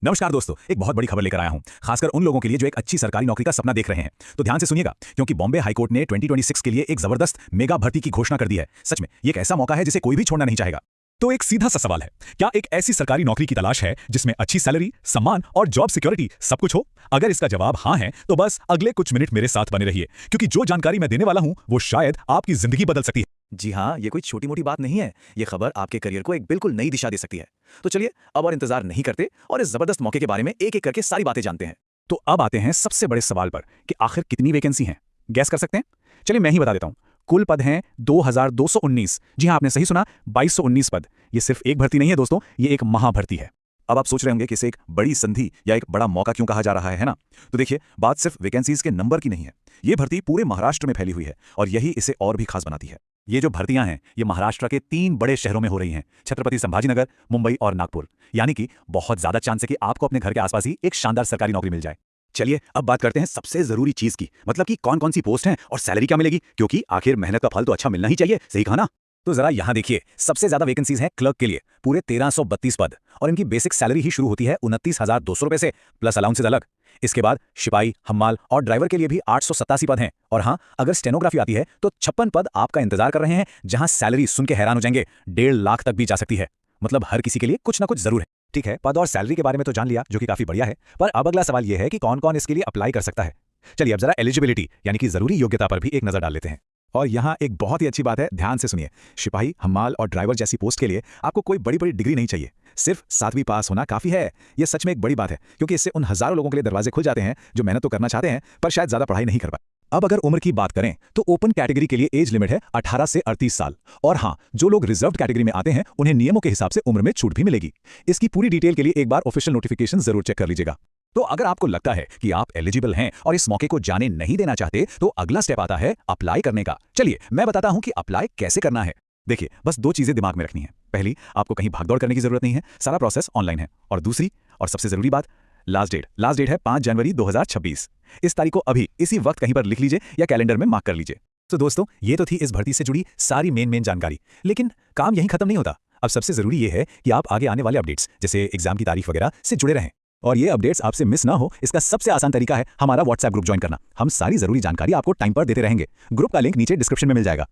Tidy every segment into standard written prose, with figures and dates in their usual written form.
नमस्कार दोस्तों, एक बहुत बड़ी खबर लेकर आया हूं, खासकर उन लोगों के लिए जो एक अच्छी सरकारी नौकरी का सपना देख रहे हैं। तो ध्यान से सुनिएगा, क्योंकि बॉम्बे हाईकोर्ट ने 2026 के लिए एक जबरदस्त मेगा भर्ती की घोषणा कर दी है। सच में ये एक ऐसा मौका है जिसे कोई भी छोड़ना नहीं चाहेगा। तो एक सीधा सा सवाल है, क्या एक ऐसी सरकारी नौकरी की तलाश है जिसमें अच्छी सैलरी, सम्मान और जॉब सिक्योरिटी सब कुछ हो? अगर इसका जवाब हाँ है तो बस अगले कुछ मिनट मेरे साथ बने रहिए, क्योंकि जो जानकारी मैं देने वाला हूं वो शायद आपकी जिंदगी बदल सकती है। जी हाँ, ये कोई छोटी मोटी बात नहीं है। ये खबर आपके करियर को एक बिल्कुल नई दिशा दे सकती है। तो चलिए अब और इंतजार नहीं करते और इस जबरदस्त मौके के बारे में एक एक करके सारी बातें जानते हैं। तो अब आते हैं सबसे बड़े सवाल पर कि आखिर कितनी वैकेंसी हैं। गैस कर सकते हैं? चलिए मैं ही बता देता हूं। कुल पद हैं 2219। जी हाँ, आपने सही सुना, 2219 पद। ये सिर्फ एक भर्ती नहीं है दोस्तों, ये एक महाभर्ती है। अब आप सोच रहे होंगे कि इसे एक बड़ी संधि या एक बड़ा मौका क्यों कहा जा रहा है ना? तो देखिए, बात सिर्फ वैकेंसीज के नंबर की नहीं है। ये भर्ती पूरे महाराष्ट्र में फैली हुई है और यही इसे और भी खास बनाती है। ये जो भर्तियां हैं ये महाराष्ट्र के 3 बड़े शहरों में हो रही हैं, छत्रपति संभाजीनगर, मुंबई और नागपुर। यानी कि बहुत ज्यादा चांस है कि आपको अपने घर के आसपास ही एक शानदार सरकारी नौकरी मिल जाए। चलिए अब बात करते हैं सबसे जरूरी चीज की, मतलब कि कौन कौन सी पोस्ट हैं और सैलरी क्या मिलेगी, क्योंकि आखिर मेहनत का फल तो अच्छा मिलना ही चाहिए। सही कहा ना? तो जरा यहां देखिए, सबसे ज्यादा वैकेंसीज हैं क्लर्क के लिए, पूरे 1332 पद, और इनकी बेसिक सैलरी ही शुरू होती है 29,200 रुपए से, प्लस अलाउंसेज अलग। इसके बाद सिपाही, हम्माल और ड्राइवर के लिए भी 887 पद हैं। और हाँ, अगर स्टेनोग्राफी आती है तो 56 पद आपका इंतजार कर रहे हैं, जहां सैलरी सुन के हैरान हो जाएंगे, 1.5 लाख तक भी जा सकती है। मतलब हर किसी के लिए कुछ ना कुछ जरूर है। ठीक है, पद और सैलरी के बारे में तो जान लिया, जो कि काफी बढ़िया है। पर अब अगला सवाल यह है कि कौन कौन इसके लिए अप्लाई कर सकता है। चलिए अब जरा एलिजिबिलिटी यानी कि जरूरी योग्यता पर भी एक नजर डाल लेते हैं। और यहाँ एक बहुत ही अच्छी बात है, ध्यान से सुनिए। सिपाही, हम्माल और ड्राइवर जैसी पोस्ट के लिए आपको कोई बड़ी बड़ी डिग्री नहीं चाहिए, सिर्फ 7वीं पास होना काफी है। यह सच में एक बड़ी बात है, क्योंकि इससे उन हजारों लोगों के लिए दरवाजे खुल जाते हैं जो मेहनत तो करना चाहते हैं पर शायद ज्यादा पढ़ाई नहीं कर पाए। अब अगर उम्र की बात करें तो ओपन कैटेगरी के लिए एज लिमिट है 18 से 38 साल। और हाँ, जो लोग रिजर्व्ड कैटेगरी में आते हैं उन्हें नियमों के हिसाब से उम्र में छूट भी मिलेगी। इसकी पूरी डिटेल के लिए एक बार ऑफिशियल नोटिफिकेशन जरूर चेक कर लीजिएगा। तो अगर आपको लगता है कि आप एलिजिबल हैं और इस मौके को जाने नहीं देना चाहते, तो अगला स्टेप आता है अप्लाई करने का। चलिए मैं बताता हूं कि अप्लाई कैसे करना है। देखिए, बस 2 चीजें दिमाग में रखनी है। पहली, आपको कहीं भागदौड़ करने की जरूरत नहीं है, सारा प्रोसेस ऑनलाइन है। और दूसरी और सबसे जरूरी बात, लास्ट डेट है 5 जनवरी 2026। इस तारीख को अभी इसी वक्त कहीं पर लिख लीजिए या कैलेंडर में मार्क कर लीजिए। तो दोस्तों, ये तो थी इस भर्ती से जुड़ी सारी मेन जानकारी। लेकिन काम यहीं खत्म नहीं होता। अब सबसे जरूरी ये है कि आप आगे आने वाले अपडेट्स, जैसे एग्जाम की तारीख वगैरह से जुड़े रहें। और ये अपडेट्स आपसे मिस ना हो, इसका सबसे आसान तरीका है हमारा व्हाट्सएप ग्रुप ज्वाइन करना। हम सारी जरूरी जानकारी आपको टाइम पर देते रहेंगे। ग्रुप का लिंक नीचे डिस्क्रिप्शन में मिल जाएगा।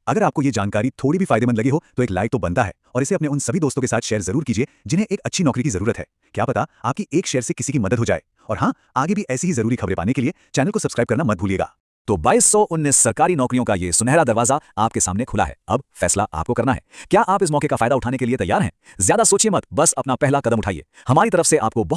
अगर आपको ये जानकारी थोड़ी भी फायदेमंद लगी हो तो एक लाइक तो बनता है, और इसे अपने उन सभी दोस्तों के साथ शेयर जरूर कीजिए जिन्हें एक अच्छी नौकरी की जरूरत है। क्या पता आपकी एक शेयर से किसी की मदद हो जाए। और हाँ, आगे भी ऐसी ही जरूरी खबरें पाने के लिए चैनल को सब्सक्राइब करना मत भूलिएगा। तो 2219 सरकारी नौकरियों का ये सुनहरा दरवाजा आपके सामने खुला है। अब फैसला आपको करना है। क्या आप इस मौके का फायदा उठाने के लिए तैयार हैं? ज्यादा सोचिए मत, बस अपना पहला कदम उठाइए। हमारी तरफ से आपको बहुत